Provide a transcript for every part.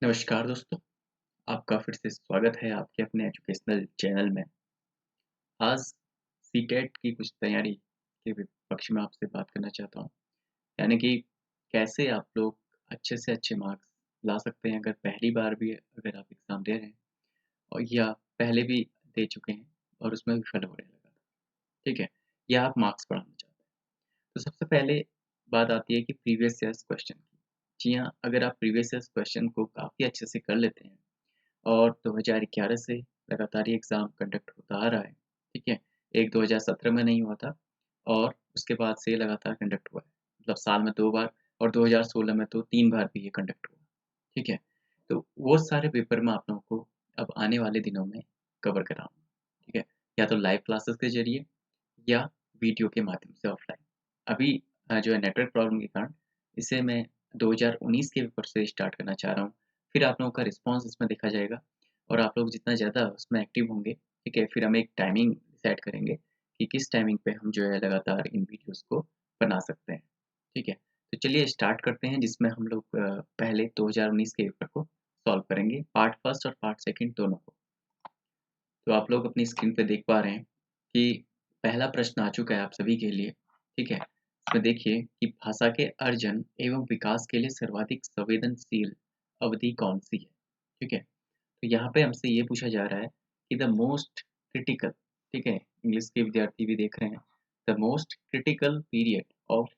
नमस्कार दोस्तों, आपका फिर से स्वागत है आपके अपने एजुकेशनल चैनल में। आज सीटेट की कुछ तैयारी के पक्ष में आपसे बात करना चाहता हूँ। यानी कि कैसे आप लोग अच्छे से अच्छे मार्क्स ला सकते हैं अगर पहली बार भी अगर आप एग्ज़ाम दे रहे हैं और या पहले भी दे चुके हैं और उसमें विफल हो रहे हैं लगातार, ठीक है? या आप मार्क्स बढ़ाना चाहते हैं। तो सबसे पहले बात आती है कि प्रीवियस ईयर्स क्वेश्चन की। जी हाँ, अगर आप प्रीवियस ईयर्स क्वेश्चन को काफ़ी अच्छे से कर लेते हैं और 2011 से लगातार ये एग्ज़ाम कंडक्ट होता आ रहा है, ठीक है? एक 2017 में नहीं हुआ था और उसके बाद से लगातार कंडक्ट हुआ है। मतलब साल में 2 बार और 2016 में तो 3 बार भी ये कंडक्ट हुआ, ठीक है? तो वो सारे पेपर मैं आप लोगों को अब आने वाले दिनों में कवर कराऊँगा, ठीक है? या तो लाइव क्लासेस के ज़रिए या वीडियो के माध्यम से ऑफ़लाइन। अभी जो है नेटवर्क प्रॉब्लम के कारण इसे मैं 2019 के पेपर से स्टार्ट करना चाह रहा हूँ। फिर आप लोगों का रिस्पॉन्स इसमें देखा जाएगा और आप लोग जितना ज़्यादा उसमें एक्टिव होंगे, ठीक है? फिर हम एक टाइमिंग डिसाइड करेंगे कि किस टाइमिंग पे हम जो है लगातार इन वीडियोज़ को बना सकते हैं, ठीक है? तो चलिए स्टार्ट करते हैं जिसमें हम लोग पहले 2019 के पेपर को सॉल्व करेंगे, पार्ट फर्स्ट और पार्ट सेकंड दोनों को। तो आप लोग अपनी स्क्रीन पे देख पा रहे हैं कि पहला प्रश्न आ चुका है आप सभी के लिए, ठीक है? इसमें देखिए कि भाषा के अर्जन एवं विकास के लिए सर्वाधिक संवेदनशील अवधि कौन-सी है? ठीक है? तो यहाँ पे हमसे ये पूछा जा रहा है कि द मोस्ट क्रिटिकल, ठीक है? इंग्लिश के विद्यार्थी भी देख रहे हैं। The most critical period of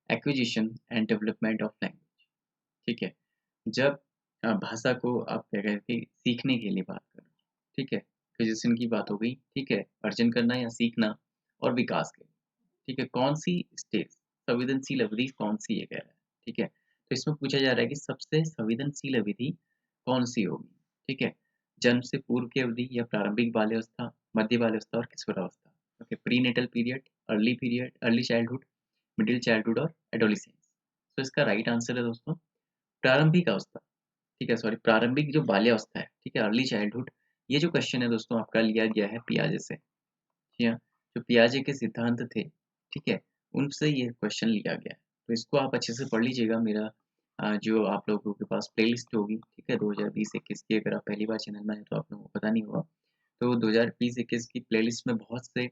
acquisition and development of language, ठीक है? जब भाषा को आप क्या कहते हैं सीखने के लिए बात कर रहे हैं, ठीक है? एक्विजिशन की बात हो गई, ठीक है? अर्जन करना या सीखना और विकास के, ठीक है? कौन-सी स्टेज संवेदनशील अवधि कौन-सी ये कह रहा है, ठीक है? तो इसमें पूछा जा रहा है कि सबसे संवेदनशील अवधि कौन-सी होगी, ठीक है? जन्म से पूर्व की अवधि या प्रारंभिक बाल्यावस्था, मध्य बाल्यावस्था और किशोरावस्था। Okay, prenatal period, early childhood, middle childhood और एडोलेसेंस। तो इसका राइट आंसर है दोस्तों प्रारंभिक अवस्था। ठीक है, सॉरी प्रारंभिक जो बाल्यावस्था है, ठीक है, अर्ली चाइल्डहुड। ये जो क्वेश्चन है दोस्तों आपका लिया गया है पियाजे से। जी हाँ, जो पियाजे के सिद्धांत थे, ठीक है, उनसे ये क्वेश्चन लिया गया है। तो इसको आप अच्छे से पढ़ लीजिएगा। मेरा जो आप लोगों के पास प्लेलिस्ट होगी, ठीक है, 2020-21 की अगर आप पहली बार चैनल में आए तो आप लोगों को पता नहीं होगा। तो 2020-21 की प्लेलिस्ट में बहुत से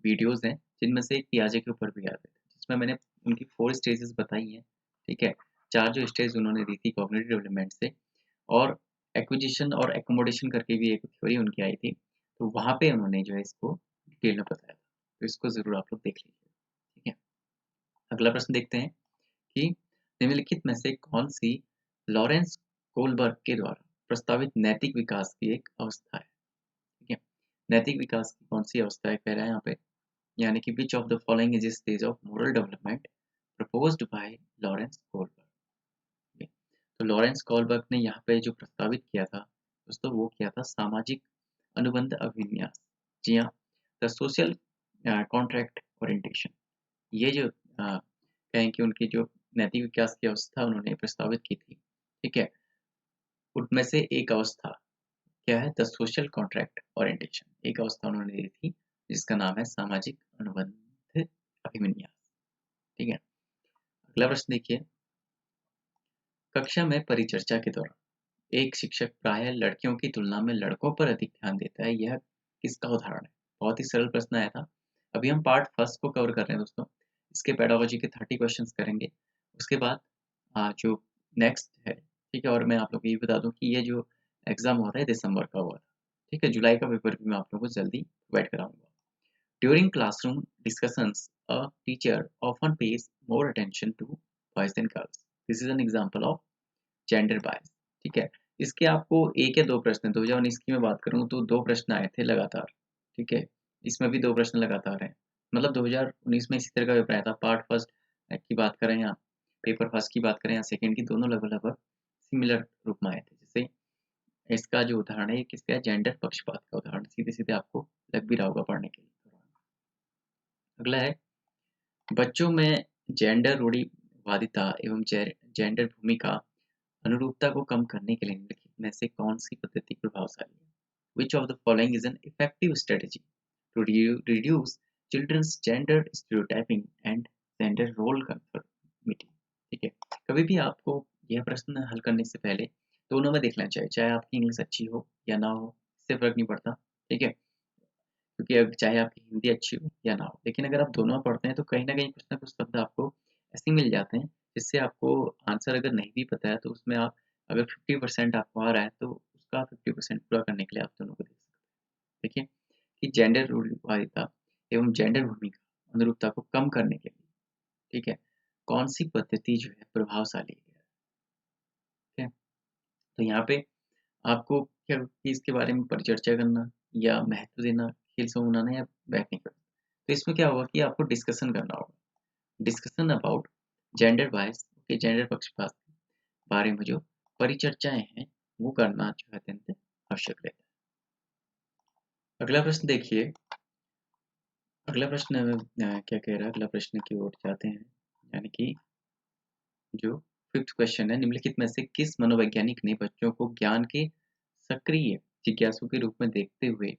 वीडियोज़ हैं, जिनमें से एक पियाजे के ऊपर भी आते थे, जिसमें मैंने उनकी 4 स्टेजेस बताई हैं, ठीक है। 4 जो स्टेज उन्होंने दी थी कॉग्निटिव डेवलपमेंट से और एक्विजिशन और एक्कोमोडेशन करके भी एक थ्योरी उनकी आई थी। तो वहाँ पे उन्होंने जो है इसको डिटेल में बताया था। तो इसको ज़रूर आप लोग देख लीजिए, ठीक है। अगला प्रश्न देखते हैं कि निम्नलिखित में से कौन-सी लॉरेंस कोलबर्ग के द्वारा प्रस्तावित नैतिक विकास की एक अवस्था है, ठीक है। नैतिक विकास की कौन-सी अवस्था है कह रहा है यहाँ पे, यानी कि which of the following is a stage of moral development proposed by Lawrence Kohlberg. ठीक है। तो लॉरेंस कोलबर्ग ने यहाँ पे जो प्रस्तावित किया था, दोस्तों वो किया था सामाजिक अनुबंध अभिविन्यास। जी हाँ, द सोशल कॉन्ट्रैक्ट ओरिएंटेशन। ये जो कहें कि उनकी जो नैतिक विकास की अवस्था उन्होंने प्रस्तावित की थी, ठीक है? उनमें से एक अवस्था क्या है? The social contract orientation. एक अवस्था उन्होंने दी थी, जिसका नाम है सामाजिक अनुबंध अभिविन्यास, ठीक है? अगला प्रश्न देखिए, कक्षा में परिचर्चा के दौरान एक शिक्षक प्रायः लड़कियों की तुलना में लड़कों पर अधिक ध्यान देता है, यह किसका उदाहरण है? बहुत ही सरल प्रश्न आया था। अभी हम पार्ट फर्स्ट को कवर कर रहे हैं दोस्तों। इसके पेडागोजी के 30 क्वेश्चंस करेंगे। उसके बाद जो नेक्स्ट है, ठीक है? और मैं आप लोगों को ये बता दूँ कि ये जो एग्ज़ाम हो रहा है दिसंबर का हुआ था, ठीक है? जुलाई का पेपर भी मैं आप लोगों को जल्दी प्रोवाइड कराऊँगा। During classroom discussions, a teacher often pays more attention to boys than girls. This is an example of gender bias, ठीक है? इसके आपको 1 या 2 प्रश्न 2019 की मैं बात करूँ तो 2 प्रश्न आए थे लगातार, ठीक है? इसमें भी 2 प्रश्न लगातार हैं। मतलब 2019 में इसी तरह का पेपर आया था। पार्ट फर्स्ट की बात करें या पेपर फर्स्ट की बात करें या सेकंड की, दोनों लगभग-लगभग सिमिलर रूप में आए थे। जैसे इसका जो उदाहरण है, ये किसका है? जेंडर पक्षपात का उदाहरण सीधे-सीधे आपको लग भी रहा होगा पढ़ने के लिए। अगला है बच्चों में जेंडर रूढ़िवादिता एवं जेंडर भूमिका अनुरूपता को कम करने के लिए निम्नलिखित में से कौन-सी पद्धति प्रभावशाली है? Which of the following is an effective strategy to reduce children's gender stereotyping and gender role conformity? ठीक है, कभी भी आपको यह प्रश्न हल करने से पहले दोनों में देखना चाहिए, चाहे आपकी इंग्लिश अच्छी हो या ना हो, इससे फ़र्क नहीं पड़ता, ठीक है? क्योंकि अब चाहे आपकी हिंदी अच्छी हो या ना हो, लेकिन अगर आप दोनों में पढ़ते हैं तो कहीं न कहीं कुछ न कुछ शब्द आपको ऐसे मिल जाते हैं, जिससे आपको आंसर अगर नहीं भी पता है तो उसमें आप अगर 50% आपको आ रहा है तो उसका 50% पूरा करने के लिए आप दोनों को देख सकते हैं। देखिए कि जेंडर रूढ़िवादिता एवं जेंडर भूमिका अनुरूपता को कम करने के लिए, ठीक है, कौन-सी पद्धति जो है प्रभावशाली है, ठीक है? तो यहाँ पे आपको क्या कि इसके बारे में परिचर्चा करना या महत्व देना, खेल समूह बनाना या बैठने का। तो इसमें क्या होगा कि आपको डिस्कशन करना होगा। डिस्कशन अबाउट जेंडर बायस के जेंडर पक्षपात के बारे में जो परिचर्चाएँ हैं, वो करना जो है अत्यंत आवश्यक रहता है। अगला प्रश्न देखिए, अगला प्रश्न क्या कह रहा है? अगला प्रश्न की ओर जाते हैं, यानी कि जो 5th क्वेश्चन है, निम्नलिखित में से किस मनोवैज्ञानिक ने बच्चों को ज्ञान के सक्रिय जिज्ञासु के रूप में देखते हुए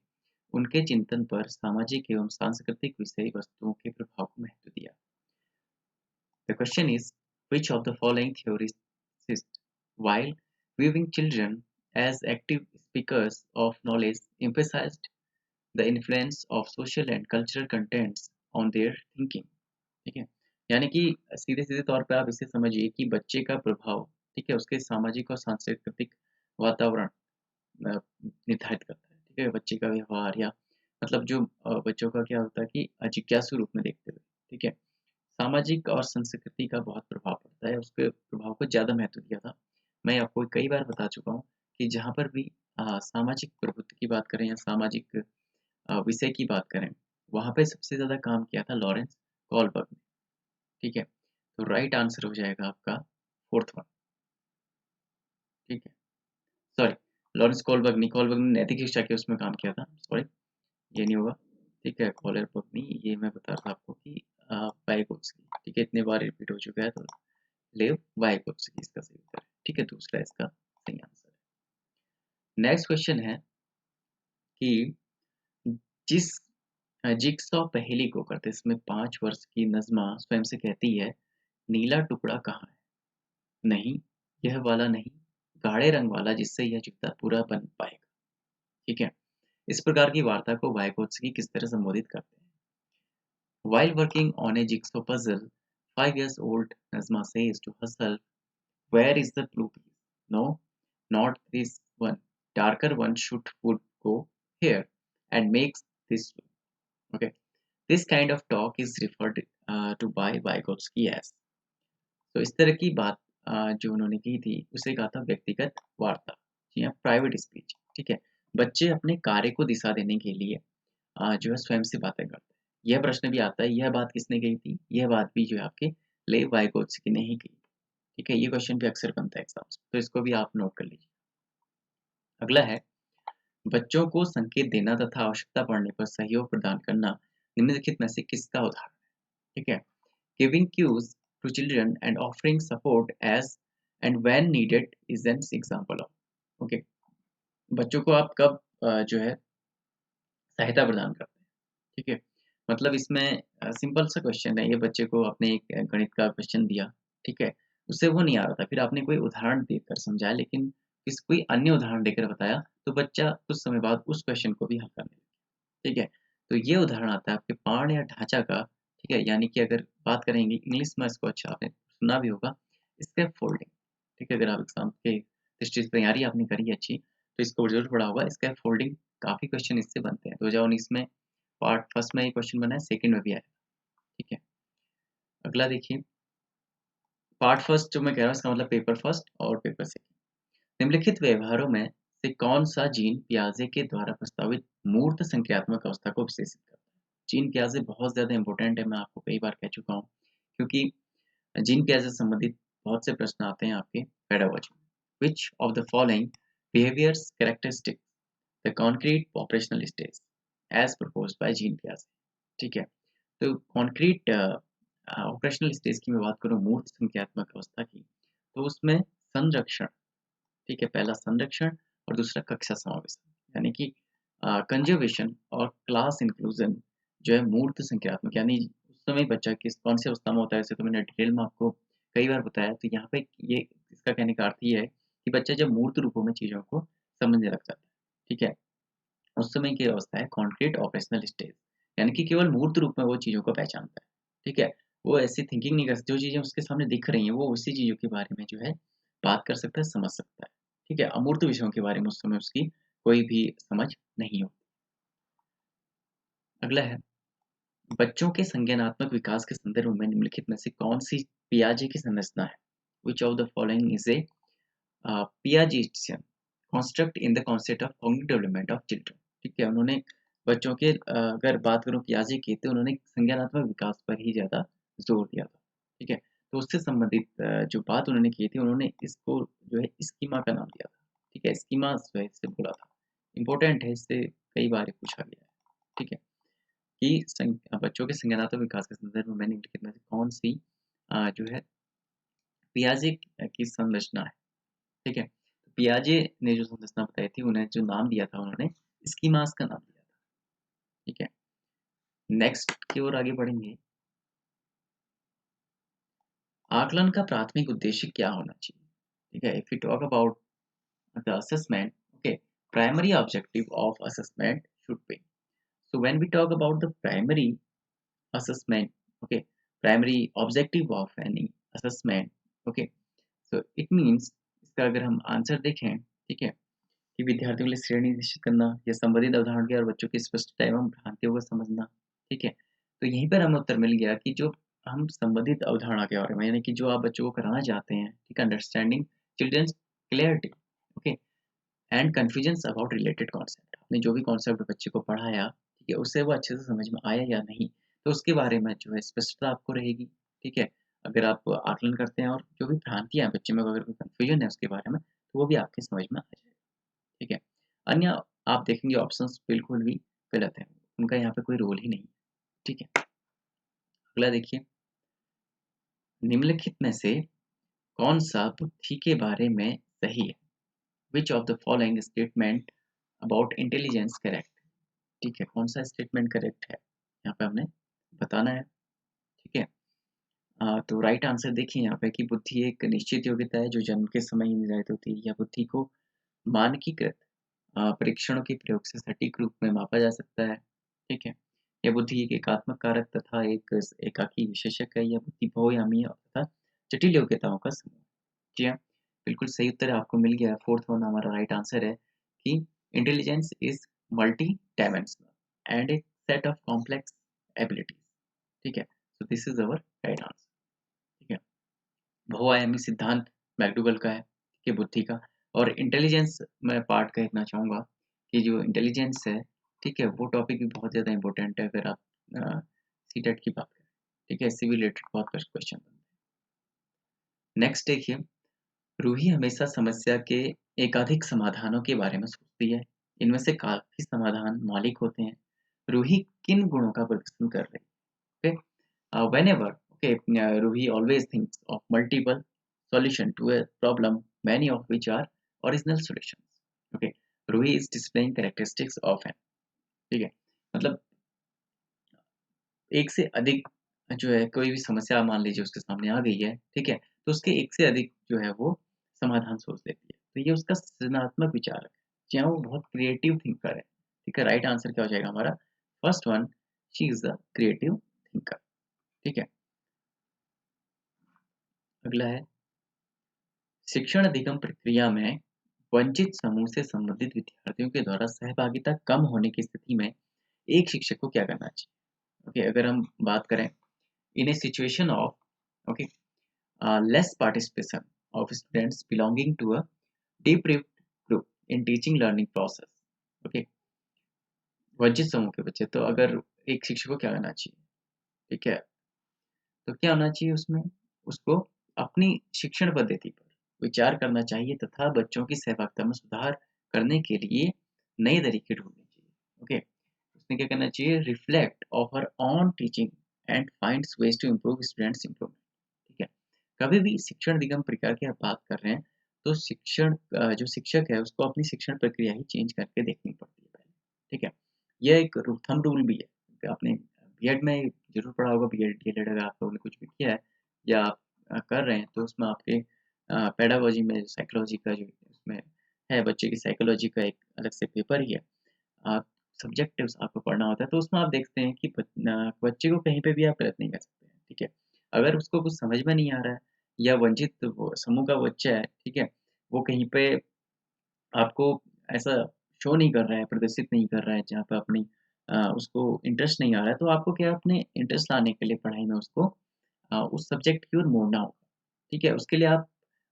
उनके चिंतन पर सामाजिक एवं सांस्कृतिक विषय वस्तुओं के प्रभाव को महत्व दिया? The question is, which of the following theories while viewing children as active speakers of knowledge, emphasized the influence of social and cultural contents on their thinking? ठीक है, यानी कि सीधे सीधे तौर पे आप इसे समझिए कि बच्चे का प्रभाव, ठीक है, उसके सामाजिक और सांस्कृतिक वातावरण निर्धारित करता है, ठीक है, बच्चे का व्यवहार या मतलब जो बच्चों का क्या होता है कि जिज्ञासु रूप में देखते हुए, ठीक है, सामाजिक और संस्कृति का बहुत प्रभाव पड़ता है, उसके प्रभाव को ज़्यादा महत्व दिया था। मैं आपको कई बार बता चुका हूँ कि जहाँ पर भी सामाजिक प्रभुत्व की बात करें या सामाजिक विषय की बात करें, वहाँ पे सबसे ज़्यादा काम किया था लॉरेंस कोलबर्ग ने, ठीक है? तो राइट आंसर हो जाएगा आपका 4th वन, ठीक है? सॉरी, लॉरेंस कोलबर्ग नहीं, कोलबर्ग ने नैतिक शिक्षा के उसमें काम किया था, सॉरी, ये नहीं होगा, ठीक है? कोलबर्ग नहीं, ये मैं बता रहा था आपको कि वाइगोत्स्की, ठीक है? इतने बार रिपीट हो चुका है तो लेव वाइगोत्स्की इसका सही उत्तर है, ठीक है? दूसरा इसका सही आंसर है। नेक्स्ट क्वेश्चन है कि जिस जिगसॉ पहेली को करते इसमें 5 वर्ष की नज़्मा स्वयं से कहती है, नीला टुकड़ा कहाँ है? नहीं, यह वाला नहीं, गाढ़े रंग वाला जिससे यह जूता पूरा बन पाएगा, ठीक है? इस प्रकार की वार्ता को वाइगोत्स्की किस तरह संबोधित करते हैं? While working on a jigsaw puzzle, 5 years old Nazma says to herself, where is the blue piece? No, not this one. Darker one would go here and makes this one. Okay. This kind of talk is referred to by Vygotsky as. तो इस तरह की बात जो उन्होंने की थी उसे कहा था व्यक्तिगत वार्ता या प्राइवेट स्पीच, ठीक है? बच्चे अपने कार्य को दिशा देने के लिए जो है स्वयं से बातें करते हैं। यह प्रश्न भी आता है, यह बात किसने कही थी? यह बात भी जो है आपके लेव वाइगोत्स्की ने ही कही थी, ठीक है? ये क्वेश्चन भी अक्सर बनता है एग्जाम्स में, तो इसको भी आप नोट कर लीजिए। अगला है, बच्चों को संकेत देना तथा आवश्यकता पड़ने पर सहयोग प्रदान करना निम्नलिखित में से किसका उदाहरण है? ठीक है? Giving cues to children and offering support as and when needed is an example of. Okay, बच्चों को आप कब जो है सहायता प्रदान करते हैं, ठीक है? मतलब इसमें सिंपल सा क्वेश्चन है, ये बच्चे को आपने एक गणित का क्वेश्चन दिया, ठीक है? उससे वो नहीं आ रहा था, फिर आपने कोई उदाहरण देकर समझाया, लेकिन इस कोई अन्य उदाहरण देकर बताया, तो बच्चा कुछ समय बाद उस क्वेश्चन को भी हल करने लगा, ठीक है? तो ये उदाहरण आता है आपके पाण या ढांचा का, ठीक है? यानी कि अगर बात करेंगे इंग्लिश में, इसको अच्छा आपने सुना भी होगा, स्कैफोल्डिंग, ठीक है? अगर आप एग्जाम के दृष्टि से तैयारी आपने करी है अच्छी, तो इसको ज़रूर पढ़ा होगा। स्कैफोल्डिंग, काफ़ी क्वेश्चन इससे बनते हैं। 2019 में पार्ट फर्स्ट में ये क्वेश्चन बना है, सेकंड में भी आया, ठीक है? अगला देखिए, पार्ट फर्स्ट जो मैं कह रहा हूँ इसका मतलब पेपर फर्स्ट और पेपर सेकंड। निम्नलिखित व्यवहारों में से कौन सा जीन पियाजे के द्वारा प्रस्तावित मूर्त संक्रियात्मक अवस्था को विशेषित करता है? जीन पियाजे बहुत ज़्यादा इंपॉर्टेंट है, मैं आपको कई बार कह चुका हूँ, क्योंकि जीन पियाजे से संबंधित बहुत से प्रश्न आते हैं आपके पेडागोजी में। Which of the following behaviours characteristic the concrete operational stage as proposed by Jean पियाजे, ठीक है? तो कॉन्क्रीट ऑपरेशनल स्टेज की मैं बात करूँ मूर्त संख्यात्मक अवस्था की, तो उसमें संरक्षण, ठीक है? पहला संरक्षण और दूसरा कक्षा समावेशन, यानी कि कंजर्वेशन और क्लास इंक्लूजन जो है मूर्त संख्यात्मक, यानी उस समय बच्चा किस कौन सी अवस्था में होता है, जैसे तो मैंने डिटेल में आपको कई बार बताया। तो यहाँ पे ये इसका कहने का अर्थ ये है कि बच्चा जब मूर्त रूपों में चीज़ों को समझने लग जाता है, ठीक है? उस समय की अवस्था है कॉन्क्रीट ऑपरेशनल स्टेज, यानी कि केवल मूर्त रूप में वो चीज़ों को पहचानता है, ठीक है? वो ऐसी थिंकिंग नहीं कर सकता, जो चीज़ें उसके सामने दिख रही हैं, वो उसी चीज़ों के बारे में जो है बात कर सकता है, समझ सकता है, ठीक है? अमूर्त विषयों के बारे में उस समय उसकी कोई भी समझ नहीं होती। अगला है, बच्चों के संज्ञानात्मक विकास के संदर्भ में निम्नलिखित में से कौन-सी पियाजे की संरचना है? Which of the following is a Piagetian construct in the concept of cognitive development of children. ठीक है, उन्होंने बच्चों के अगर बात करूँ पियाजे की, तो उन्होंने संज्ञानात्मक विकास पर ही ज़्यादा जोर दिया था। ठीक है, तो उससे संबंधित जो बात उन्होंने की थी, उन्होंने इसको जो है स्कीमा का नाम दिया था। ठीक है, स्कीमा जो है इससे बोला था, इंपॉर्टेंट है, इससे कई बार पूछा गया है। ठीक है, कि बच्चों के संज्ञानात्मक विकास के संदर्भ में निम्नलिखित में से कौन सी जो है पियाजे की संरचना है। ठीक है, पियाजे ने जो संरचना बताई थी, उन्हें जो नाम दिया था, उन्होंने स्कीमास का नाम दिया था। ठीक है, नेक्स्ट की ओर आगे बढ़ेंगे। आकलन का प्राथमिक उद्देश्य क्या होना चाहिए? ठीक है, if you talk about the assessment, okay, primary objective of assessment should be, so when we talk about the primary assessment, okay, primary objective of any assessment, okay, so it means इसका अगर हम answer देखें, ठीक है, कि विद्यार्थियों के लिए श्रेणी निश्चित करना या संबंधित अवधारणा के और बच्चों की स्पष्टता एवं भ्रांतियों को समझना। ठीक है, तो यहीं पर हमें उत्तर मिल गया कि जो हम संबंधित अवधारणा के बारे में, यानी कि जो आप बच्चों को कराना चाहते हैं, ठीक है, understanding children's clarity, okay, and confusions about related concept, आपने जो भी कॉन्सेप्ट बच्चे को पढ़ाया, ठीक है, उससे वो अच्छे से समझ में आया या नहीं, तो उसके बारे में जो है स्पष्टता आपको रहेगी। ठीक है, अगर आप आकलन करते हैं और जो भी भ्रांतियां बच्चे में, अगर कोई कन्फ्यूजन है उसके बारे में, तो वो भी आपके समझ में आ जाएगी। ठीक है, अन्य आप देखेंगे ऑप्शंस बिल्कुल भी गलत है, उनका यहाँ पे कोई रोल ही नहीं है। ठीक है, अगला देखिए, निम्नलिखित में से कौन सा बुद्धि के बारे में सही है? Which of the following statement about intelligence correct? ठीक है, कौन सा स्टेटमेंट करेक्ट है, यहाँ पे हमने बताना है। ठीक है, तो राइट आंसर देखिए यहाँ पे कि बुद्धि एक निश्चित योग्यता है जो जन्म के समय ही निर्धारित होती है। या बुद्धि को मानकीकृत परीक्षणों के प्रयोग से सटीक रूप में मापा जा सकता है। ठीक है, यह बुद्धि एक एकात्मक कारक तथा एक एकाकी विशेषक है। यह बुद्धि बहुआयामी तथा जटिल योग्यताओं का समूह है। जी हाँ, बिल्कुल सही उत्तर आपको मिल गया। फोर्थ वन हमारा राइट आंसर है कि intelligence is multi dimensional and A set of complex abilities. ठीक है, so this is our right answer. ठीक है, बहुआयामी सिद्धांत मैकडूगल का है, कि बुद्धि का। और इंटेलिजेंस मैं पार्ट कहना चाहूँगा कि जो इंटेलिजेंस है, ठीक है, वो टॉपिक भी बहुत ज़्यादा इंपॉर्टेंट है अगर आप सीटेट की बात करें। ठीक है, इससे भी रिलेटेड बहुत क्वेश्चन बनते हैं। नेक्स्ट देखिए, रूही हमेशा समस्या के एकाधिक समाधानों के बारे में सोचती है। इनमें से काफी समाधान मौलिक होते हैं। रूही किन गुणों का प्रदर्शन कर रही है? Okay? Whenever, okay, Ruhi always thinks of multiple solution to a problem, many of which are original solutions. Okay, Ruhi is displaying characteristics of an, ठीक है, मतलब एक से अधिक जो है कोई भी समस्या मान लीजिए उसके सामने आ गई है, ठीक है, तो उसके एक से अधिक जो है वो समाधान सोच लेती है। तो ये उसका सृजनात्मक विचारक है, जी हाँ, वो बहुत क्रिएटिव थिंकर है। ठीक है, राइट आंसर क्या हो जाएगा हमारा? First one, she is the creative thinker. ठीक है, अगला है, शिक्षण अधिगम प्रक्रिया में वंचित समूह से संबंधित विद्यार्थियों के द्वारा सहभागिता कम होने की स्थिति में एक शिक्षक को क्या करना चाहिए? ओके, अगर हम बात करें in a situation of, okay, less participation of students belonging to a deprived group in teaching learning process, okay, वंचित समूह के बच्चे, तो अगर एक शिक्षक को क्या करना चाहिए? ठीक है, तो क्या होना चाहिए उसमें? उसको अपनी शिक्षण पद्धति पर विचार करना चाहिए तथा बच्चों की सहभागिता में सुधार करने के लिए नए तरीके ढूंढने चाहिए। ओके, उसने क्या करना चाहिए? Reflect of her on teaching and finds ways to improve students improvement. ठीक है, कभी भी शिक्षण निगम प्रक्रिया की आप बात कर रहे हैं, तो जो शिक्षक है उसको अपनी शिक्षण प्रक्रिया ही चेंज करके देखनी पड़ती है पहले। ठीक है, यह एक थंब रूल भी है, आपने बीएड में जरूर पढ़ा होगा। बीएड डीएलएड अगर आप लोगों ने कुछ भी किया है या आप कर रहे हैं, तो उसमें आपके पेडागोजी में साइकोलॉजी का जो उसमें है, बच्चे की साइकोलॉजी का एक अलग से पेपर ही है। सब्जेक्टिव्स आपको पढ़ना होता है, तो उसमें आप देखते हैं कि बच्चे को कहीं पे भी आप गलत नहीं कर सकते हैं, ठीक है। अगर उसको कुछ समझ में नहीं आ रहा है या वंचित समूह का बच्चा है, ठीक है, वो कहीं पे आपको ऐसा शो नहीं कर रहा है, प्रदर्शित नहीं कर रहा है जहाँ पे अपनी उसको इंटरेस्ट नहीं आ रहा है, तो आपको क्या है, अपने इंटरेस्ट लाने के लिए पढ़ाई में उसको उस सब्जेक्ट की ओर मोड़ना होगा, ठीक है। उसके लिए आप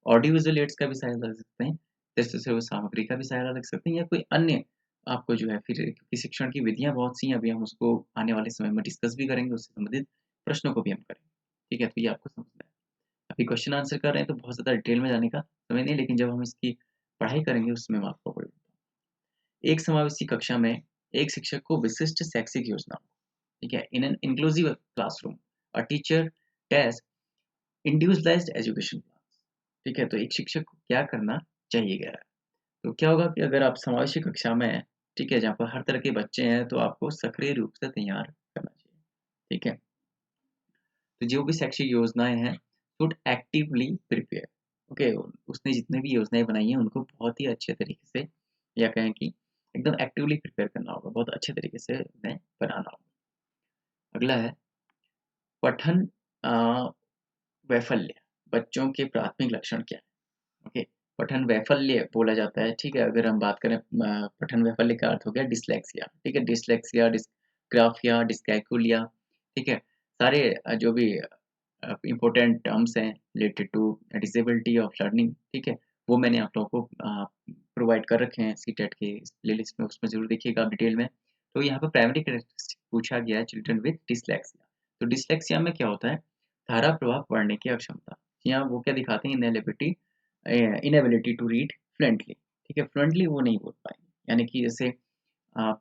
ऑडियो विजुअल एड्स का भी सहायता ले सकते हैं, जैसे से वो सामग्री का भी सहारा रख सकते हैं या कोई अन्य आपको जो है फिर, क्योंकि शिक्षण की विधियाँ बहुत सी हैं, अभी हम उसको आने वाले समय में डिस्कस भी करेंगे, उससे संबंधित प्रश्नों को भी हम करेंगे, ठीक है। तो ये आपको समझना है। अभी क्वेश्चन आंसर कर रहे हैं तो बहुत ज़्यादा डिटेल में जाने का समय नहीं, लेकिन जब हम इसकी पढ़ाई करेंगे उसमें मैं आपको बता एक समावेशी कक्षा में एक शिक्षक को विशिष्ट शैक्षिक योजना, ठीक है, in an inclusive classroom a teacher test individualised education plan, ठीक है। तो एक शिक्षक को क्या करना चाहिए गया है, तो क्या होगा कि अगर आप समावेशी कक्षा में हैं, ठीक है, जहाँ पर हर तरह के बच्चे हैं, तो आपको सक्रिय रूप से तैयार करना चाहिए, ठीक है। तो जो भी शैक्षिक योजनाएं हैं, शुड एक्टिवली प्रिपेयर, ओके। उसने जितने भी योजनाएं बनाई हैं उनको बहुत ही अच्छे तरीके से, या कहें कि एकदम एक्टिवली प्रिपेयर करना होगा, बहुत अच्छे तरीके से उन्हें बनाना होगा। अगला है पठन अ, वैफल्य, बच्चों के प्राथमिक लक्षण क्या है, ओके। पठन वैफल्य बोला जाता है, ठीक है। अगर हम बात करें पठन वैफल्य का अर्थ हो गया डिसलेक्सिया, ठीक है, डिसलेक्सिया, डिस्ग्राफिया, डिस्कैलकुलिया, ठीक है। सारे जो भी इम्पोर्टेंट टर्म्स हैं related to disability of learning, ठीक है, वो मैंने आप लोगों को प्रोवाइड कर रखे हैं सीटेट के प्लेलिस्ट में, उसमें ज़रूर देखिएगा डिटेल में। तो यहाँ पर प्राइमरी कैरेक्टरिस्टिक पूछा गया है चिल्ड्रन विद डिसलेक्सिया। तो डिसलेक्सिया में क्या होता है, धारा प्रवाह पढ़ने की अक्षमता, यहाँ वो क्या दिखाते हैं, इनएबिलिटी टू रीड फ्लुएंटली, ठीक है, फ्लुएंटली वो नहीं बोल पाएंगे, यानी कि जैसे आप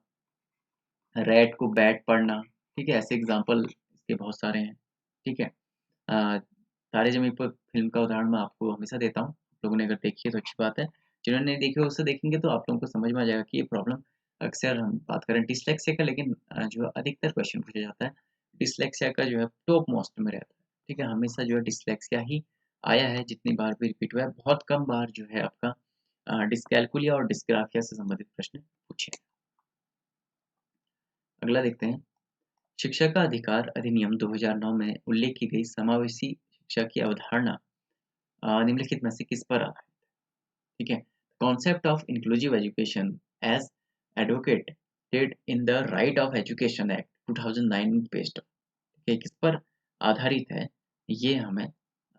रैट को बैट पढ़ना, ठीक है, ऐसे एग्जाम्पल इसके बहुत सारे हैं, ठीक है। अ, तारे ज़मीन पर फ़िल्म का उदाहरण मैं आपको हमेशा देता हूँ। आप लोगों ने अगर देखी है तो अच्छी बात है। जिन्होंने नहीं देखी है उससे देखेंगे तो आप लोगों को समझ में आ जाएगा कि ये प्रॉब्लम अक्सर हम बात करें डिस्लेक्सिया का, लेकिन जो है अधिकतर क्वेश्चन पूछा जाता है डिस्लेक्सिया का जो है टॉप मोस्ट में रहता है। ठीक है? हमेशा जो है डिस्लेक्सिया ही आया है, जितनी बार भी रिपीट हुआ है। बहुत कम बार जो है आपका डिस्कैल्कुलिया और डिस्ग्राफिया से संबंधित प्रश्न पूछे। अगला देखते हैं। शिक्षा का अधिकार अधिनियम 2009 में उल्लेख की गई समावेशी शिक्षा की अवधारणा निम्नलिखित में से किस पर आधारित है? ठीक है, concept of inclusive education as advocated in the right of education act 2009 based, ठीक है, किस पर आधारित है, ये हमें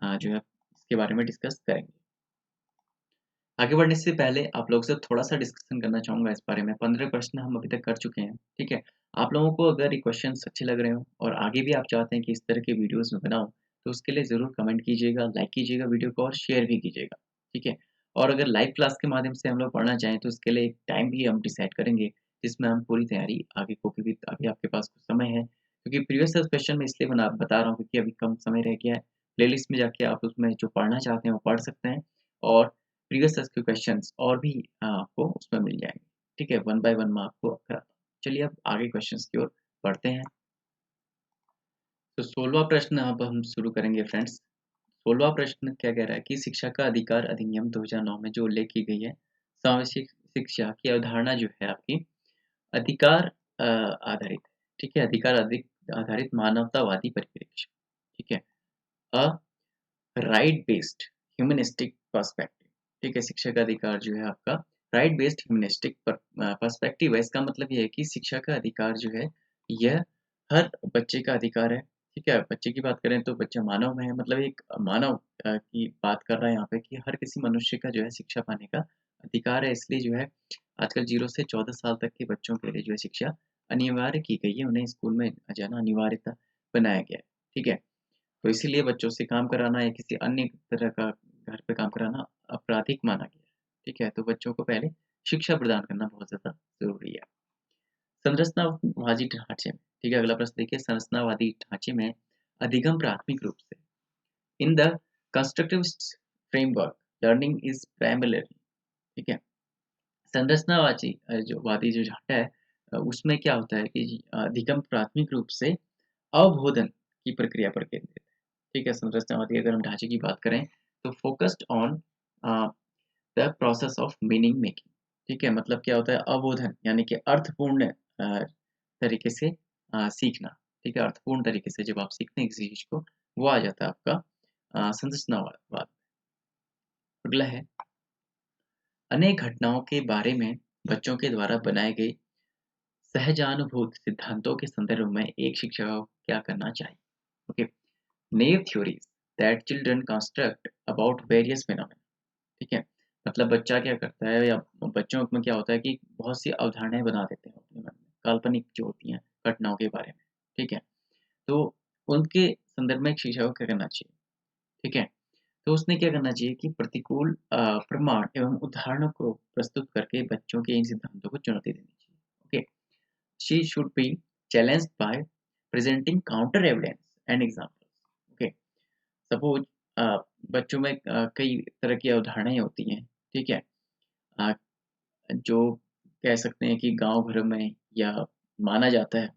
जो है इसके बारे में डिस्कस करेंगे। आगे बढ़ने से पहले आप लोगों से थोड़ा सा डिस्कशन करना चाहूँगा इस बारे में। 15 प्रश्न हम अभी तक कर चुके हैं, ठीक है। आप लोगों को अगर ये क्वेश्चंस अच्छे लग रहे हो और आगे भी आप चाहते हैं कि इस तरह के वीडियोस मैं बनाऊँ, तो उसके लिए ज़रूर कमेंट कीजिएगा, लाइक कीजिएगा वीडियो को और शेयर भी कीजिएगा, ठीक है। और अगर लाइव क्लास के माध्यम से हम लोग पढ़ना चाहें तो उसके लिए एक टाइम भी हम डिसाइड करेंगे, जिसमें हम पूरी तैयारी आगे को भी अभी आपके पास कुछ समय है, क्योंकि प्रीवियस क्वेश्चन में इसलिए बता रहा हूँ क्योंकि अभी कम समय रह गया है। प्लेलिस्ट में जाके आप उसमें जो पढ़ना चाहते हैं वो पढ़ सकते हैं, और प्रीवियस ईयर्स के क्वेश्चंस और भी आपको उसमें मिल जाएँगे। ठीक है? वन बाय वन मैं आपको कराता हूँ। चलिए अब आगे क्वेश्चंस की ओर बढ़ते हैं। तो 16वां प्रश्न अब हम शुरू करेंगे फ्रेंड्स। 16वां प्रश्न क्या कह रहा है कि शिक्षा का अधिकार अधिनियम 2009 में जो उल्लेख की गई है, सामाजिक शिक्षा की अवधारणा जो है आपकी अधिकार आधारित है। ठीक है? अधिकार आधारित मानवतावादी परिप्रेक्ष्य। ठीक है? A right based humanistic perspective, ठीक है। शिक्षा का अधिकार जो है आपका राइट बेस्ड ह्यूमनिस्टिक पर्सपेक्टिव है। इसका मतलब ये है कि शिक्षा का अधिकार जो है यह हर बच्चे का अधिकार है, ठीक है। बच्चे की बात करें तो बच्चा मानव में है, मतलब एक मानव की बात कर रहा है यहाँ पे कि हर किसी मनुष्य का जो है शिक्षा पाने का अधिकार है। इसलिए जो है आजकल 0 से 14 साल तक के बच्चों के लिए जो है शिक्षा अनिवार्य की गई है, उन्हें स्कूल में जाना अनिवार्यता बनाया गया है, ठीक है। तो इसीलिए बच्चों से काम कराना या किसी अन्य तरह का घर पे काम कराना आपराधिक माना गया है, ठीक है? तो बच्चों को पहले शिक्षा प्रदान करना बहुत ज़्यादा ज़रूरी है। संरचनावादी ढांचे में, ठीक है, अगला प्रश्न देखिए, संरचनावादी ढांचे में अधिगम प्राथमिक रूप से in the constructivist framework learning is primary, ठीक है। संरचनावादी जो वादी जो ढांचा है उसमें क्या होता है कि अधिगम प्राथमिक रूप से अवबोधन की प्रक्रिया पर केंद्रित है, ठीक है। संरचनावादी अगर हम ढांचे की बात करें तो focused on the process of meaning making. ठीक है, मतलब क्या होता है, अबोधन यानी कि अर्थपूर्ण तरीके से सीखना। ठीक है, अर्थपूर्ण तरीके से जब आप सीखते हैं किसी चीज को, वो आ जाता है आपका संरचनावाद। अगला है, अनेक घटनाओं के बारे में बच्चों के द्वारा बनाए गए सहजानुभूत सिद्धांतों के संदर्भ में एक शिक्षक को क्या करना चाहिए। Okay, naive theories that children construct about various phenomena. ठीक है, मतलब बच्चा क्या करता है, या बच्चों में क्या होता है कि बहुत सी अवधारणाएं बना देते हैं अपने मन में, काल्पनिक जो होती हैं घटनाओं के बारे में। ठीक है, तो उनके संदर्भ में एक शिक्षक को क्या करना चाहिए। ठीक है, तो उसने क्या करना चाहिए कि प्रतिकूल प्रमाण एवं उदाहरणों को प्रस्तुत करके बच्चों के इन सिद्धांतों को चुनौती देनी चाहिए। Okay, she should be challenged bye presenting counter evidence and examples. Okay, suppose बच्चों में कई तरह की अवधारणाएं होती हैं। ठीक है, अ, जो कह सकते हैं कि गांव घर में या माना जाता है।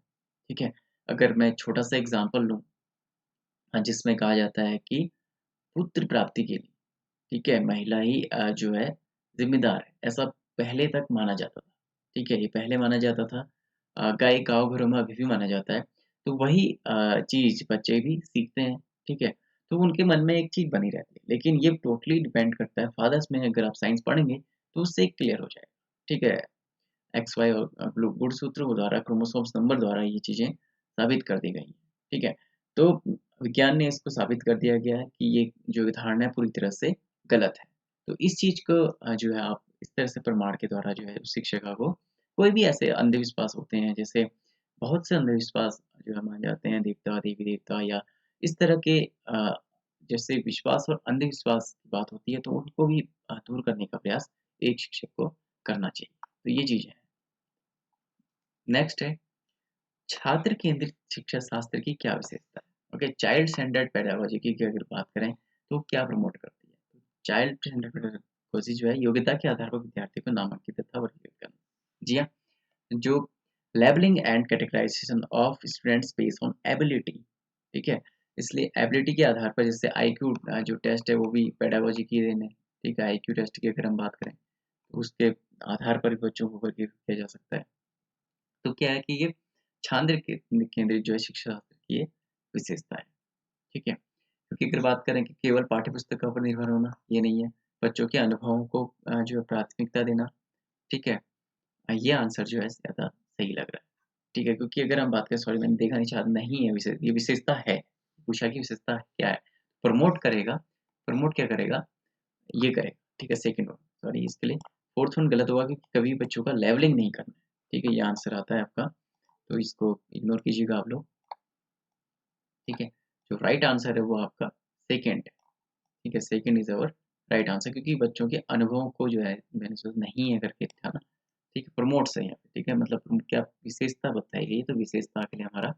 ठीक है, अगर मैं छोटा सा एग्जांपल लूं, जिसमें कहा जाता है कि पुत्र प्राप्ति के लिए, ठीक है, महिला ही जो है जिम्मेदार है, ऐसा पहले तक माना जाता था। ठीक है, ये पहले माना जाता था, कई गाँव घरों में अभी भी माना जाता है। तो वही चीज़ बच्चे भी सीखते हैं। ठीक है, तो उनके मन में एक चीज़ बनी रहती है, लेकिन ये टोटली डिपेंड करता है फादर्स में। अगर आप साइंस पढ़ेंगे तो उससे क्लियर हो जाएगा। ठीक है, एक्स वाई और गुणसूत्रों द्वारा, क्रोमोसोम्स नंबर द्वारा ये चीज़ें साबित कर दी गई हैं। ठीक है, तो विज्ञान ने इसको साबित कर दिया गया है कि ये जो धारणा है पूरी तरह से गलत है। तो इस चीज़ को जो है आप इस तरह से प्रमाण के द्वारा जो है उस शिक्षिका को, कोई भी ऐसे अंधविश्वास होते हैं, जैसे बहुत से अंधविश्वास जो है माने जाते हैं, देवता, देवी-देवता या इस तरह के जैसे विश्वास और अंधविश्वास की बात होती है, तो उनको भी दूर करने का प्रयास एक शिक्षक को करना चाहिए। तो ये चीज़ें हैं। नेक्स्ट है, छात्र केंद्रित शिक्षा शास्त्र की क्या विशेषता है। ओके, चाइल्ड सेंटर्ड पेडागोजी की अगर बात करें तो क्या प्रमोट करती है। तो चाइल्ड सेंटर्ड पेडागोजी जो है योग्यता के आधार पर विद्यार्थी को नामांकित तथा वर्गीकृत करना। जी हाँ, जो labelling and categorisation of students based on ability. ठीक है, इसलिए एबिलिटी के आधार पर, जैसे आईक्यू जो टेस्ट है वो भी पेडागोजी की देन है। ठीक है, आईक्यू टेस्ट की अगर हम बात करें तो उसके आधार पर भी बच्चों को वर्गीकृत किया जा सकता है। तो क्या है कि ये छात्र केंद्रित जो है शिक्षा शास्त्र की ये विशेषता है। ठीक है, क्योंकि अगर बात करें कि केवल पाठ्य पुस्तकों पर निर्भर होना, ये नहीं है। बच्चों के अनुभवों को जो है प्राथमिकता देना। ठीक है, ये आंसर जो है ज़्यादा सही लग रहा है। ठीक है, क्योंकि अगर हम बात करें, सॉरी मैंने देखा नहीं, शायद नहीं है विशेष, ये विशेषता है। पूछा कि विशेषता क्या है, प्रमोट करेगा। प्रमोट क्या करेगा, ये करेगा। ठीक है, सेकंड वन, सॉरी इसके लिए फोर्थ वन गलत होगा, क्योंकि कभी बच्चों का लेवलिंग नहीं करना है। ठीक है, ये आंसर आता है आपका, तो इसको इग्नोर कीजिएगा आप लोग। ठीक है, जो राइट आंसर है वो आपका सेकंड है। ठीक है, second is our right answer, क्योंकि बच्चों के अनुभवों को जो है मैंने सोचा नहीं है करके था ना। ठीक है, प्रमोट से है यहाँ पे। ठीक है, मतलब क्या विशेषता बताई गई है, तो विशेषता के लिए हमारा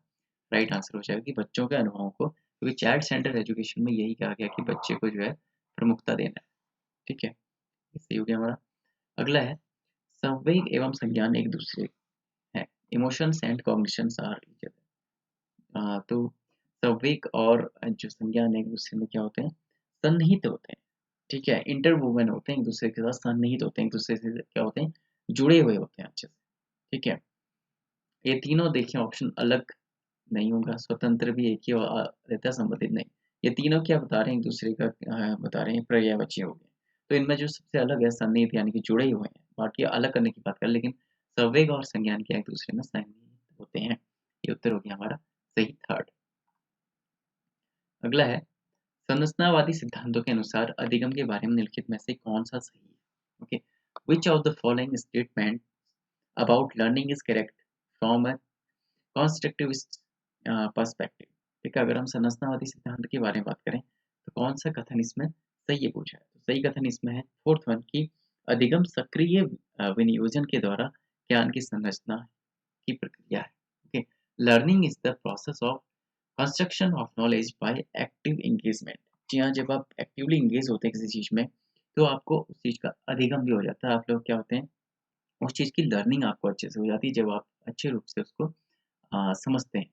राइट आंसर हो जाएगा कि बच्चों के अनुभवों को, क्योंकि चाइल्ड सेंटर एजुकेशन में यही कहा गया कि बच्चे को जो है प्रमुखता देना है। ठीक है, इससे हो गया हमारा। अगला है, संवेग एवं संज्ञान एक दूसरे हैं। Emotions and cognitions are each other. तो संवेग और जो संज्ञान है एक दूसरे में क्या होते हैं, सन्निहित होते हैं। ठीक है, इंटरवूवन होते हैं, एक दूसरे के साथ सन्निहित होते हैं, एक दूसरे से क्या होते हैं, जुड़े हुए होते हैं अच्छे से। ठीक है, ये तीनों देखिए ऑप्शन अलग नहीं होगा, स्वतंत्र भी एक ही रहता है, संबंधित नहीं। ये तीनों क्या बता रहे हैं, एक दूसरे का बता रहे हैं, पर्यायवाची हो गए। तो इनमें जो सबसे अलग है सन्निहित, यानी कि जुड़े हुए हैं। बाकी अलग करने की बात करें, लेकिन संवेग और संज्ञान क्या एक दूसरे में सन्निहित होते हैं। ये उत्तर हो गया हमारा सही, थर्ड। अगला है, संरचनावादी सिद्धांतों के अनुसार अधिगम के बारे में निम्नलिखित में से कौन सा सही है। Okay, which of the following statement about learning is correct from a constructivist perspective. ठीक है, अगर हम संरचनावादी सिद्धांत के बारे में बात करें तो कौन सा कथन इसमें सही है पूछा है। तो सही कथन इसमें है फोर्थ वन की अधिगम सक्रिय विनियोजन के द्वारा ज्ञान की संरचना की प्रक्रिया है। Okay, learning is the process of construction of knowledge by active engagement. जी हाँ, जब आप एक्टिवली एंगेज होते हैं किसी चीज में, तो आपको उस चीज का अधिगम भी हो जाता है। आप लोग क्या होते हैं, उस चीज की लर्निंग आपको अच्छे से हो जाती है जब आप अच्छे रूप से उसको समझते हैं।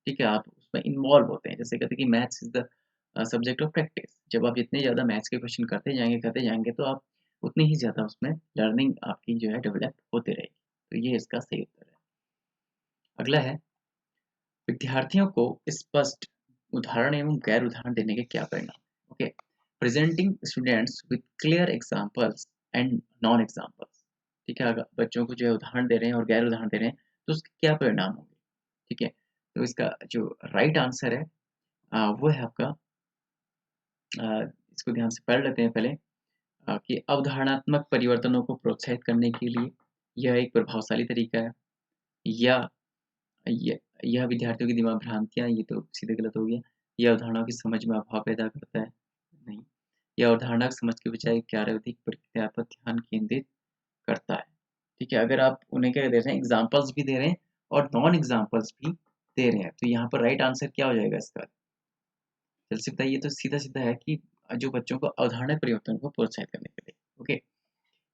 ठीक है, आप उसमें इन्वॉल्व होते हैं। जैसे कहते हैं कि maths is the subject of practice. जब आप जितने ज़्यादा मैथ्स के क्वेश्चन करते जाएंगे तो आप उतनी ही ज़्यादा उसमें लर्निंग आपकी जो है डेवलप होती रहेगी। तो ये इसका सही उत्तर है। अगला है, विद्यार्थियों को स्पष्ट उदाहरण एवं गैर उदाहरण देने के क्या परिणाम। Okay, presenting students with clear examples and non examples. ठीक है, अगर बच्चों को जो है उदाहरण दे रहे हैं और गैर उदाहरण दे रहे हैं तो उसके क्या परिणाम होंगे। ठीक है, तो इसका जो राइट आंसर है वो है आपका, इसको ध्यान से पढ़ लेते हैं पहले, कि अवधारणात्मक परिवर्तनों को प्रोत्साहित करने के लिए यह एक प्रभावशाली तरीका है, या यह विद्यार्थियों की दिमाग भ्रांतियाँ, ये तो सीधे गलत हो गया। यह अवधारणाओं की समझ में अभाव पैदा करता है, नहीं। यह अवधारणा की समझ के बजाय कार्यावधि प्रक्रिया पर ध्यान केंद्रित करता है। ठीक है, अगर आप उन्हें क्या दे रहे हैं, एग्जाम्पल्स भी दे रहे हैं और नॉन एग्जाम्पल्स भी दे रहे हैं, तो यहाँ पर राइट आंसर क्या हो जाएगा इसका? जल्दी से बताइए। तो सीधा सीधा है कि जो बच्चों को अवधारणा परिवर्तन को प्रोत्साहित करने के लिए, okay,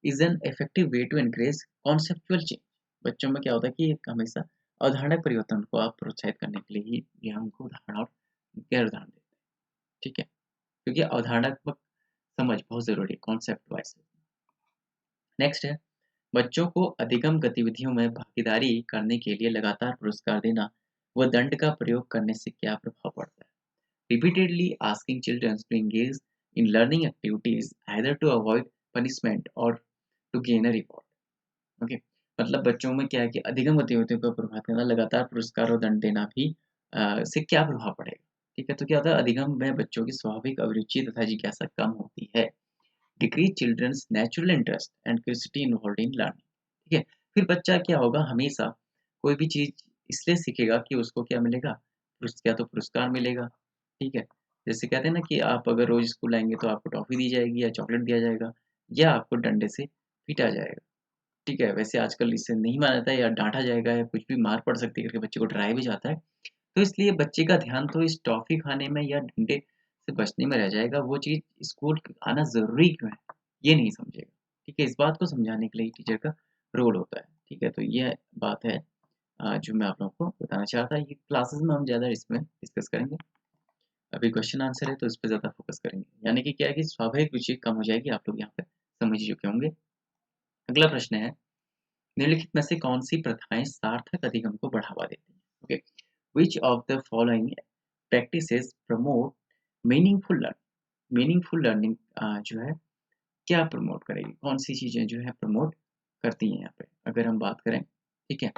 is an effective way to encourage conceptual change. बच्चों में क्या होता है कि हमेशा अवधारणा परिवर्तन को आप प्रोत्साहित करने के लिए ही यह उनको उदाहरण और गैर उदाहरण देते हैं। ठीक है, क्योंकि अवधारणात्मक समझ बहुत जरूरी है, कॉन्सेप्ट वाइज। नेक्स्ट है, बच्चों को अधिगम गतिविधियों में भागीदारी करने के लिए लगातार पुरस्कार देना व दंड का प्रयोग करने से क्या प्रभाव पड़ता है। Repeatedly asking children to engage in learning activities either to avoid punishment or to gain a reward. Okay? मतलब बच्चों में क्या है कि अधिगम गतिविधियों का प्रभाव देना, लगातार पुरस्कार और दंड देना भी से क्या प्रभाव पड़ेगा। ठीक है, तो क्या होता है, अधिगम में बच्चों की स्वाभाविक अभिरुचि तथा जिज्ञासा कम होती है। Decrease children's natural interest and curiosity involved in learning. ठीक है, फिर बच्चा क्या होगा, हमेशा कोई भी चीज इसलिए सीखेगा कि उसको क्या मिलेगा, या तो पुरस्कार मिलेगा। ठीक है, जैसे कहते हैं ना कि आप अगर रोज स्कूल आएंगे तो आपको टॉफी दी जाएगी या चॉकलेट दिया जाएगा, या आपको डंडे से पीटा जाएगा। ठीक है, वैसे आजकल इसे नहीं माना जाता है, या डांटा जाएगा या कुछ भी मार पड़ सकती है करके बच्चे को डराया भी जाता है। तो इसलिए बच्चे का ध्यान तो इस टॉफी खाने में या डंडे से बचने में रह जाएगा। वो चीज स्कूल आना जरूरी क्यों है, ये नहीं समझेगा। ठीक है, इस बात को समझाने के लिए टीचर का रोल होता है। ठीक है, तो ये बात है जो मैं आप लोगों को बताना चाहता। ये क्लासेस में हम ज़्यादा इसमें डिस्कस करेंगे। अभी क्वेश्चन आंसर है तो इस पर ज़्यादा फोकस करेंगे, यानी कि क्या है कि स्वाभाविक रुचि कम हो जाएगी, आप लोग यहाँ पे समझ ही चुके होंगे। अगला प्रश्न है, निम्नलिखित में से कौन सी प्रथाएं सार्थक अधिगम को बढ़ावा देती हैं। Okay, which of the following practices promote meaningful learning. Meaningful learning जो है क्या प्रमोट करेगी, कौन सी चीजें जो है प्रमोट करती हैं यहाँ पे, अगर हम बात करें। ठीक है,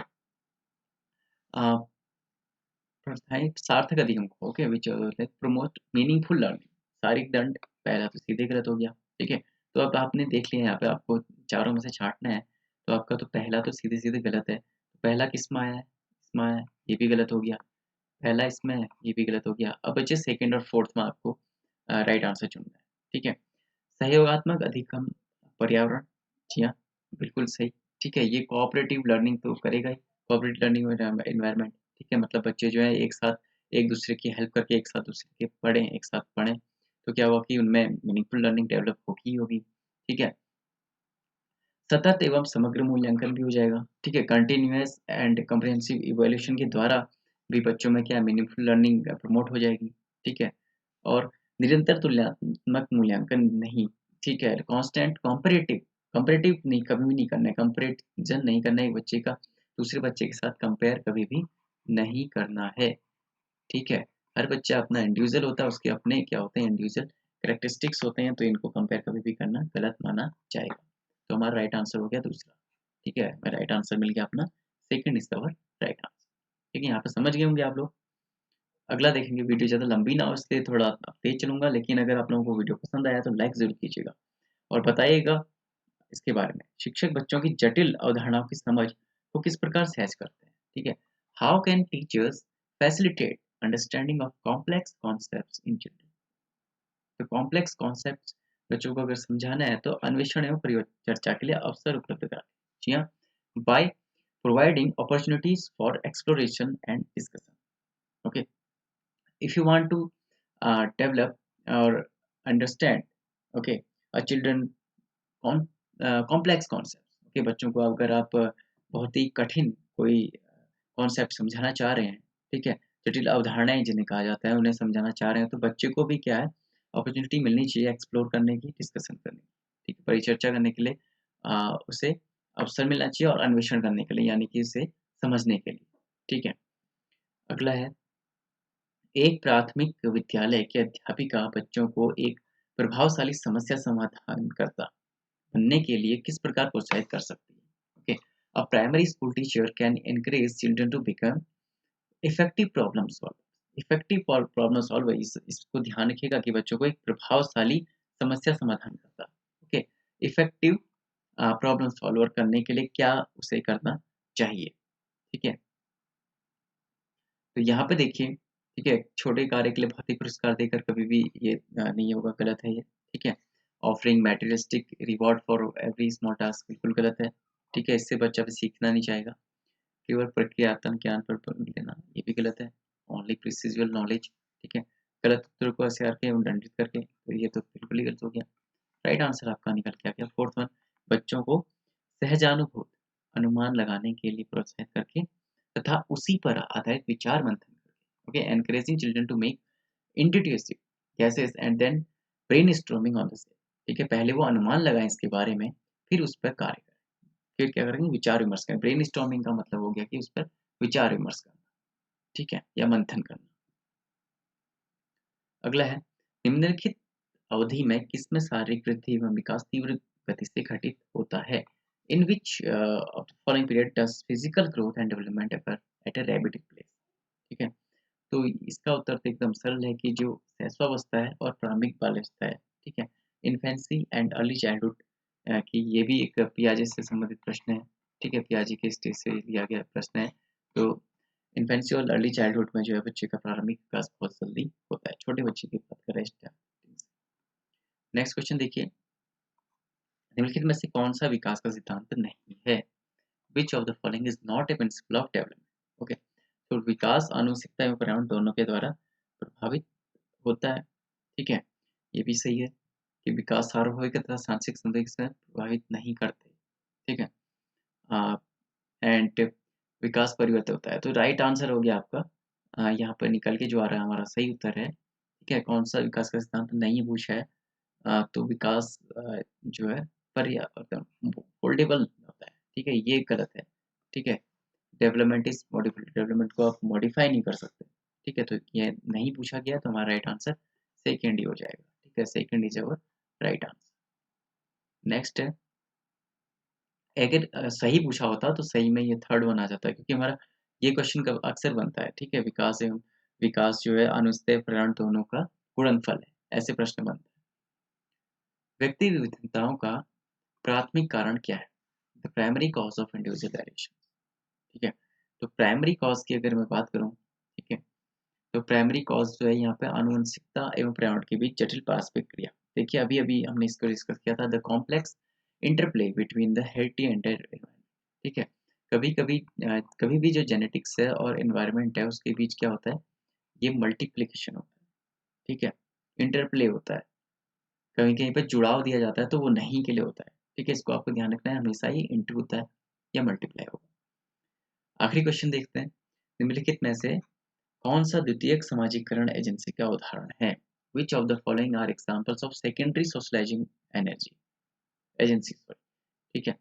प्रथाएं सार्थक अधिगम को, ओके, विच प्रमोट मीनिंगफुल लर्निंग। शारीरिक दंड पहला तो सीधे गलत हो गया। ठीक है, तो अब आपने देख लिया, यहाँ पे आपको चारों में से छांटना है, तो आपका तो पहला तो सीधे सीधे गलत है। पहला किस में आया है, इसमें आया है, ये भी गलत हो गया। पहला इसमें है, ये भी गलत हो गया। अब बचे सेकंड और फोर्थ में आपको राइट आंसर चुनना है। ठीक है, सहयोगात्मक अधिगम पर्यावरण, जी हाँ, बिल्कुल सही। ठीक है, ये कोऑपरेटिव लर्निंग तो करेगा ही, कोऑपरेटिव लर्निंग एनवायरनमेंट। ठीक है, मतलब बच्चे जो है एक साथ एक दूसरे की हेल्प करके एक साथ दूसरे के पढ़ें, एक साथ पढ़ें, तो क्या होगा कि उनमें मीनिंगफुल लर्निंग डेवलप होगी ही होगी। ठीक है, सतत एवं समग्र मूल्यांकन भी हो जाएगा। ठीक है, कंटिन्यूअस एंड कम्प्रिहेंसिव इवैल्यूएशन के द्वारा भी बच्चों में क्या मीनिंगफुल लर्निंग प्रमोट हो जाएगी। ठीक है, और निरंतर तुलनात्मक मूल्यांकन नहीं। ठीक है, कांस्टेंट कंपैरेटिव, कंपैरेटिव नहीं, कभी भी नहीं करना है, कंपैरिजन नहीं करना है एक बच्चे का दूसरे बच्चे के साथ, कंपेयर कभी भी नहीं करना है। ठीक है, हर बच्चा अपना इंडिविजुअल होता है, उसके अपने क्या होते हैं, इंडिविजुअल कैरेक्टरिस्टिक्स होते हैं, तो इनको कंपेयर कभी भी करना गलत माना जाएगा। तो हमारा राइट आंसर हो गया दूसरा। ठीक है, राइट आंसर मिल गया अपना, second is cover right answer. ठीक है, यहाँ पे समझ गए होंगे आप लोग। अगला देखेंगे, वीडियो ज़्यादा लंबी ना हो इसलिए थोड़ा तेज चलूंगा, लेकिन अगर आप लोगों को वीडियो पसंद आया तो लाइक जरूर कीजिएगा और बताइएगा इसके बारे में। शिक्षक बच्चों की जटिल अवधारणाओं की समझ को किस प्रकार सहज करते हैं। ठीक है, how can teachers facilitate understanding of complex concepts in children. तो कॉम्प्लेक्स कॉन्सेप्ट्स बच्चों को अगर समझाना है तो अन्वेषण एवं चर्चा के लिए अवसर उपलब्ध कराते हैं। जी हाँ, by providing opportunities for exploration and discussion. Okay, if you want to develop or understand, okay, a children complex concepts, okay, बच्चों को अगर आप बहुत ही कठिन कोई कॉन्सेप्ट समझाना चाह रहे हैं, ठीक है, जटिल अवधारणाएँ जिन्हें कहा जाता है, उन्हें समझाना चाह रहे हैं, तो बच्चे को भी क्या है, अपॉर्च्युनिटी मिलनी चाहिए एक्सप्लोर करने की, डिस्कशन करने की, ठीक है? परिचर्चा करने के लिए उसे अवसर मिलना चाहिए और अन्वेषण करने के लिए, यानी कि इसे समझने के लिए, ठीक है? अगला है, एक प्राथमिक विद्यालय की अध्यापिका बच्चों को एक प्रभावशाली समस्या समाधानकर्ता बनने के लिए किस प्रकार प्रोत्साहित कर सकती है? Okay, a primary school teacher can encourage children to become effective problem solver. Effective problem solver, इसको ध्यान रखिएगा कि बच्चों को एक प्रभावशाली समस्या समाधान करता, ओके, इफेक्टिव प्रॉब्लम सॉल्वर करने के लिए क्या उसे करना चाहिए, ठीक है? तो यहाँ पे देखिए, ठीक है, छोटे कार्य के लिए भौतिक पुरस्कार देकर कभी भी ये नहीं होगा, गलत है ये, ठीक है? Offering materialistic reward for every small task बिल्कुल गलत है, ठीक है? इससे बच्चा भी सीखना नहीं चाहेगा। केवल प्रक्रियात्मक ज्ञान पर बल देना, ये भी गलत है। ओनली प्रोसीजरल नॉलेज, ठीक है? गलत उत्तर को ऐसे करके दंडित करके, तो ये तो बिल्कुल ही गलत हो गया। राइट आंसर आपका निकल के आ गया। फोर्थ वन, बच्चों को सहजानुभूत अनुमान लगाने के लिए प्रोत्साहित करके तथा उसी पर आधारित विचार मंथन करके, okay, encouraging children to make intuitive guesses and then brainstorming on the same, ठीक है? पहले वो अनुमान लगाएं इसके बारे में, फिर उस पर कार्य करें, फिर क्या करेंगे, विचार विमर्श करें। ब्रेनस्टॉर्मिंग का मतलब हो गया कि उस पर विचार विमर्श करना, ठीक है, या मंथन करना। अगला है, निम्नलिखित अवधि में किसमें शारीरिक वृद्धि एवं विकास तीव्र गति से घटित होता है? In which of the following period does physical growth and development occur at a rapid pace, ठीक है? तो इसका उत्तर तो एकदम सरल है कि जो शैशवावस्था है और प्रारंभिक बाल्यावस्था है, ठीक है, इन्फेंसी एंड अर्ली चाइल्डहुड, की ये भी एक पियाजे से संबंधित प्रश्न है, ठीक है, पियाजे के स्टेज से लिया गया प्रश्न है। तो इन्फेंसी और अर्ली चाइल्डहुड में जो है बच्चे का प्रारंभिक विकास बहुत जल्दी होता है, छोटे बच्चे की बात करें। नेक्स्ट क्वेश्चन देखिए, निम्नलिखित में से कौन सा विकास का सिद्धांत नहीं है? Which of the following is not a principle of development, okay? तो विकास आनुवंशिकता एवं पर्यावरण दोनों के द्वारा प्रभावित होता है, ठीक है? ये भी सही है कि विकास सार्वभौमिक तथा सांस्कृतिक संवेग से प्रभावित नहीं करते, ठीक है? एंड विकास परिवर्तित होता है, तो राइट आंसर हो गया आपका। यहाँ पर निकल के जो आ रहा है हमारा सही उत्तर है, ठीक है? कौन सा विकास का सिद्धांत नहीं पूछा है, तो विकास जो है पर्यावरण फोल्डेबल होता है, ठीक है? ये गलत है, ठीक है? डेवलपमेंट इज मॉडिफाइड, डेवलपमेंट को आप मॉडिफाई नहीं कर सकते, ठीक है? तो ये नहीं पूछा गया, तो हमारा राइट आंसर सेकेंड ही हो जाएगा, ठीक है? Second is our right answer. Next है, अगर सही पूछा होता तो सही में ये थर्ड वन आ जाता है, क्योंकि हमारा ये क्वेश्चन का अक्सर बनता है, ठीक है? विकास एवं विकास जो है अनुस्थेय पर्यावरण दोनों का गुणनफल है, ऐसे प्रश्न बनते हैं। व्यक्ति विभिन्नताओं का प्राथमिक कारण क्या है? The primary cause of individual variation, ठीक है? तो प्राइमरी कॉज की अगर मैं बात करूं, ठीक है, तो प्राइमरी कॉज जो है यहाँ पे आनुवंशिकता एवं पर्यावरण के बीच जटिल पारस्परिक क्रिया। देखिए अभी अभी हमने इसको डिस्कस किया था, the complex interplay between the heredity and environment, ठीक है? कभी कभी कभी भी जो जेनेटिक्स है और एनवायरनमेंट है उसके बीच क्या होता है, ये मल्टीप्लिकेशन होता है, ठीक है, इंटरप्ले होता है, कहीं कहीं पर जुड़ाव दिया जाता है तो वो नहीं के लिए होता है, ठीक है? इसको आपको ध्यान रखना है, हमेशा ही इंटू होता है या मल्टीप्लाई होगा। आखिरी क्वेश्चन देखते हैं, निम्नलिखित में से कौन सा द्वितीयक समाजीकरण एजेंसी का उदाहरण है? Which of the following are examples of secondary socialising energy agency, ठीक है?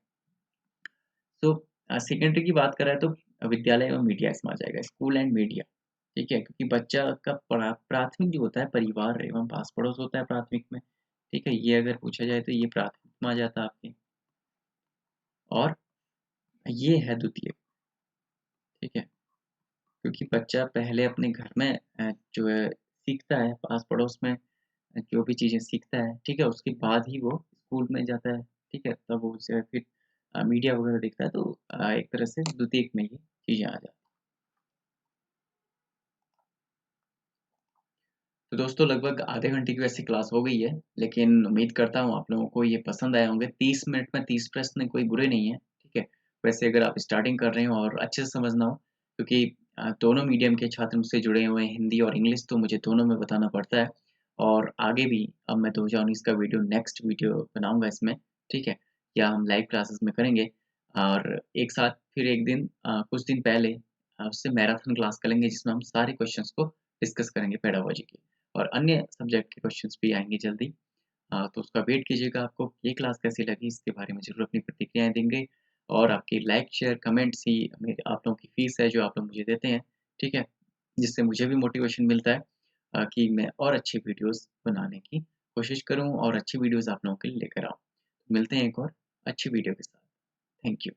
तो सेकेंडरी की बात करें तो विद्यालय एवं मीडिया इसमें आ जाएगा, स्कूल एंड मीडिया, ठीक है? क्योंकि बच्चा का प्राथमिक जो होता है परिवार एवं पास पड़ोस होता है प्राथमिक में, ठीक है? ये अगर पूछा जाए तो ये प्राथमिक में आ जाता है आपके, और ये है द्वितीय, ठीक है? क्योंकि बच्चा पहले अपने घर में जो है सीखता है, पास पड़ोस में जो भी चीज़ें सीखता है, ठीक है? उसके बाद ही वो स्कूल में जाता है, ठीक है? तब वो जो है फिर मीडिया वगैरह देखता है, तो एक तरह से द्वितीयक में ये चीज़ें आ जाती हैं। तो दोस्तों लगभग आधे घंटे की वैसे क्लास हो गई है, लेकिन उम्मीद करता हूँ आप लोगों को ये पसंद आए होंगे। 30 मिनट में 30 प्रश्न कोई बुरे नहीं है, ठीक है? वैसे अगर आप स्टार्टिंग कर रहे हो और अच्छे से समझना हो, क्योंकि दोनों मीडियम के छात्र मुझसे जुड़े हुए हैं, हिंदी और इंग्लिश, तो मुझे दोनों में बताना पड़ता है। और आगे भी अब मैं 2019 का वीडियो नेक्स्ट वीडियो बनाऊँगा इसमें, ठीक है? या हम लाइव क्लासेस में करेंगे, और एक साथ फिर एक दिन कुछ दिन पहले उससे मैराथन क्लास करेंगे जिसमें हम सारे क्वेश्चंस को डिस्कस करेंगे पेडागोजी के, और अन्य सब्जेक्ट के क्वेश्चंस भी आएँगे जल्दी। तो उसका वेट कीजिएगा। आपको ये क्लास कैसी लगी इसके बारे में ज़रूर अपनी प्रतिक्रियाएँ देंगे, और आपकी लाइक, शेयर, कमेंट्स ही मेरे आप लोगों की फ़ीस है जो आप लोग मुझे देते हैं, ठीक है? जिससे मुझे भी मोटिवेशन मिलता है कि मैं और अच्छी वीडियोज़ बनाने की कोशिश करूँ और अच्छी वीडियोज़ आप लोगों के लिए लेकर आऊँ। मिलते हैं एक और अच्छी वीडियो के साथ। Thank you.